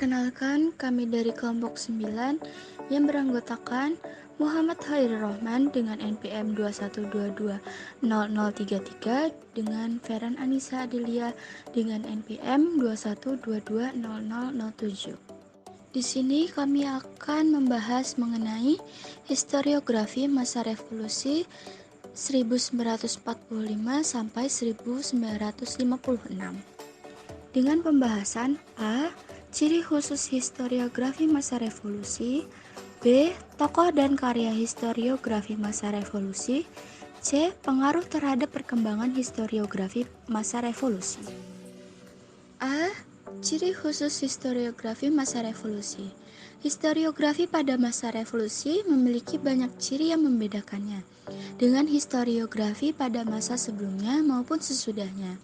Perkenalkan, kami dari kelompok 9 yang beranggotakan Muhammad Khairul Rahman dengan NPM 21220033 dengan Feran Anissa Adelia dengan NPM 21220007. Di sini kami akan membahas mengenai historiografi masa revolusi 1945 sampai 1956. Dengan pembahasan A. Ciri khusus historiografi masa revolusi. B. Tokoh dan karya historiografi masa revolusi. C. Pengaruh terhadap perkembangan historiografi masa revolusi. A. Ciri khusus historiografi masa revolusi. Historiografi pada masa revolusi memiliki banyak ciri yang membedakannya dengan historiografi pada masa sebelumnya maupun sesudahnya.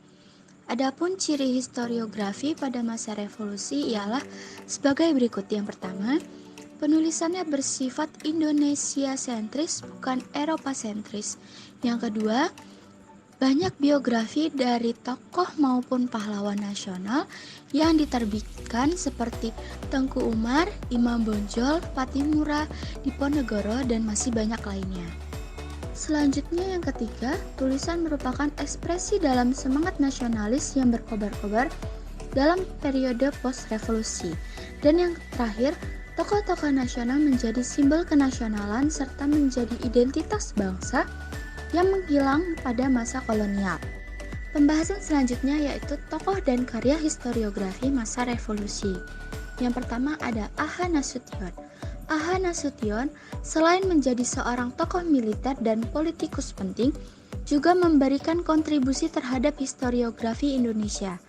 Adapun ciri historiografi pada masa revolusi ialah sebagai berikut. Yang pertama, penulisannya bersifat Indonesia sentris bukan Eropa sentris. Yang kedua, banyak biografi dari tokoh maupun pahlawan nasional yang diterbitkan seperti Tengku Umar, Imam Bonjol, Pattimura, Diponegoro, dan masih banyak lainnya. Selanjutnya yang ketiga, tulisan merupakan ekspresi dalam semangat nasionalis yang berkobar-kobar dalam periode post-revolusi. Dan yang terakhir, tokoh-tokoh nasional menjadi simbol kenasionalan serta menjadi identitas bangsa yang menghilang pada masa kolonial. Pembahasan selanjutnya yaitu tokoh dan karya historiografi masa revolusi. Yang pertama ada Aha Nasution. Aha Nasution selain menjadi seorang tokoh militer dan politikus penting, juga memberikan kontribusi terhadap historiografi Indonesia.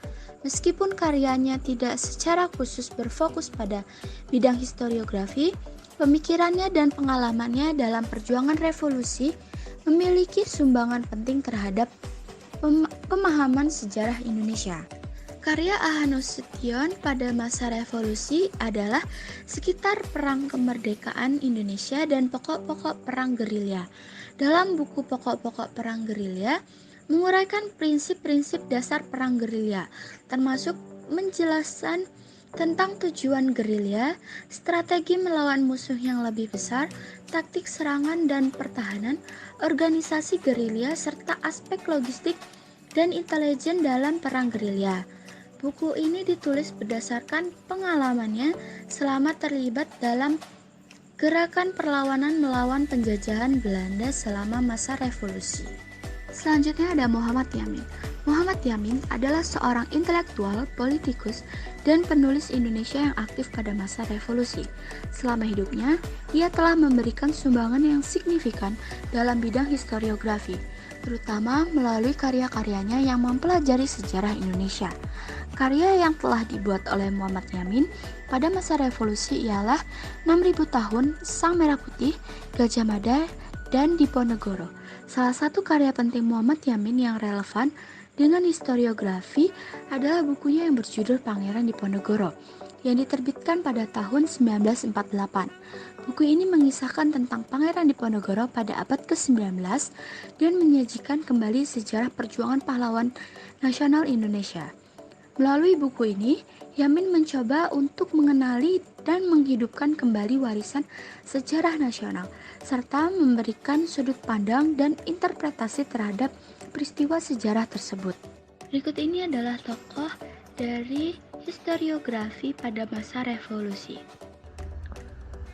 Meskipun karyanya tidak secara khusus berfokus pada bidang historiografi, pemikirannya dan pengalamannya dalam perjuangan revolusi memiliki sumbangan penting terhadap pemahaman sejarah Indonesia. Karya Aha Nasution pada masa revolusi adalah sekitar perang kemerdekaan Indonesia dan pokok-pokok perang gerilya. Dalam buku Pokok-pokok Perang Gerilya, menguraikan prinsip-prinsip dasar perang gerilya, termasuk menjelaskan tentang tujuan gerilya, strategi melawan musuh yang lebih besar, taktik serangan dan pertahanan, organisasi gerilya, serta aspek logistik dan intelijen dalam perang gerilya. Buku ini ditulis berdasarkan pengalamannya selama terlibat dalam gerakan perlawanan melawan penjajahan Belanda selama masa revolusi. Selanjutnya ada Muhammad Yamin. Muhammad Yamin adalah seorang intelektual, politikus, dan penulis Indonesia yang aktif pada masa revolusi. Selama hidupnya, ia telah memberikan sumbangan yang signifikan dalam bidang historiografi, terutama melalui karya-karyanya yang mempelajari sejarah Indonesia. Karya yang telah dibuat oleh Muhammad Yamin pada masa revolusi ialah 6000 tahun, Sang Merah Putih, Gajah Mada, dan Diponegoro. Salah satu karya penting Muhammad Yamin yang relevan dengan historiografi adalah bukunya yang berjudul Pangeran Diponegoro yang diterbitkan pada tahun 1948. Buku ini mengisahkan tentang Pangeran Diponegoro pada abad ke-19 dan menyajikan kembali sejarah perjuangan pahlawan nasional Indonesia. Melalui buku ini, Yamin mencoba untuk mengenali dan menghidupkan kembali warisan sejarah nasional, serta memberikan sudut pandang dan interpretasi terhadap peristiwa sejarah tersebut. Berikut ini adalah tokoh dari historiografi pada masa revolusi.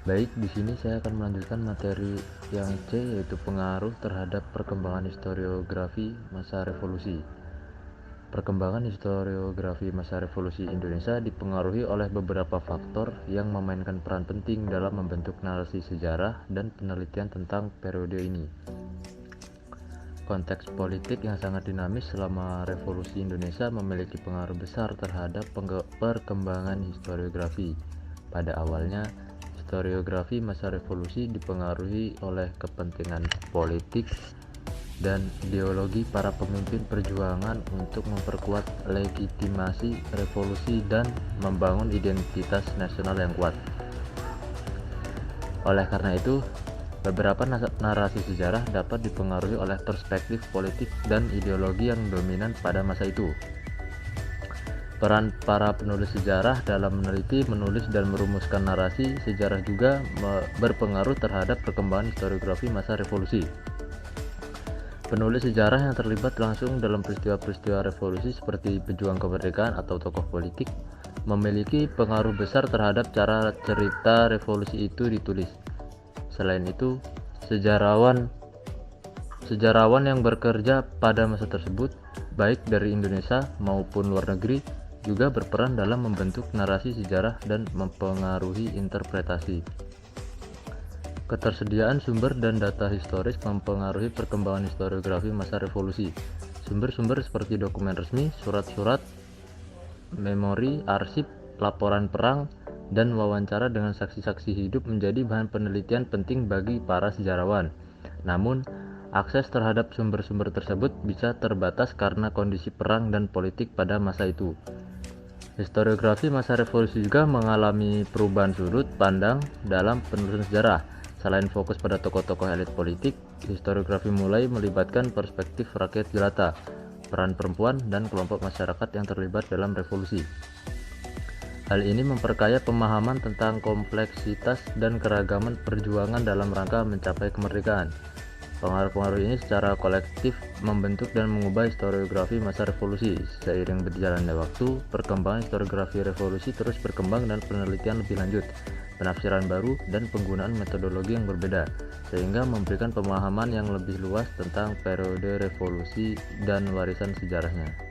Baik, di sini saya akan melanjutkan materi yang C, yaitu pengaruh terhadap perkembangan historiografi masa revolusi. Perkembangan historiografi masa revolusi Indonesia dipengaruhi oleh beberapa faktor yang memainkan peran penting dalam membentuk narasi sejarah dan penelitian tentang periode ini. Konteks politik yang sangat dinamis selama revolusi Indonesia memiliki pengaruh besar terhadap perkembangan historiografi. Pada awalnya, historiografi masa revolusi dipengaruhi oleh kepentingan politik dan ideologi para pemimpin perjuangan untuk memperkuat legitimasi revolusi dan membangun identitas nasional yang kuat. Oleh karena itu, beberapa narasi sejarah dapat dipengaruhi oleh perspektif politik dan ideologi yang dominan pada masa itu. Peran para penulis sejarah dalam meneliti, menulis, dan merumuskan narasi sejarah juga berpengaruh terhadap perkembangan historiografi masa revolusi. Penulis sejarah yang terlibat langsung dalam peristiwa-peristiwa revolusi seperti pejuang kemerdekaan atau tokoh politik memiliki pengaruh besar terhadap cara cerita revolusi itu ditulis. Selain itu, sejarawan yang bekerja pada masa tersebut, baik dari Indonesia maupun luar negeri, juga berperan dalam membentuk narasi sejarah dan mempengaruhi interpretasi. Ketersediaan sumber dan data historis mempengaruhi perkembangan historiografi masa revolusi. Sumber-sumber seperti dokumen resmi, surat-surat, memori, arsip, laporan perang, dan wawancara dengan saksi-saksi hidup menjadi bahan penelitian penting bagi para sejarawan. Namun, akses terhadap sumber-sumber tersebut bisa terbatas karena kondisi perang dan politik pada masa itu. Historiografi masa revolusi juga mengalami perubahan sudut pandang dalam penulisan sejarah. Selain fokus pada tokoh-tokoh elit politik, historiografi mulai melibatkan perspektif rakyat jelata, peran perempuan, dan kelompok masyarakat yang terlibat dalam revolusi. Hal ini memperkaya pemahaman tentang kompleksitas dan keragaman perjuangan dalam rangka mencapai kemerdekaan. Pengaruh-pengaruh ini secara kolektif membentuk dan mengubah historiografi masa revolusi. Seiring berjalannya waktu, perkembangan historiografi revolusi terus berkembang dan penelitian lebih lanjut, penafsiran baru, dan penggunaan metodologi yang berbeda, sehingga memberikan pemahaman yang lebih luas tentang periode revolusi dan warisan sejarahnya.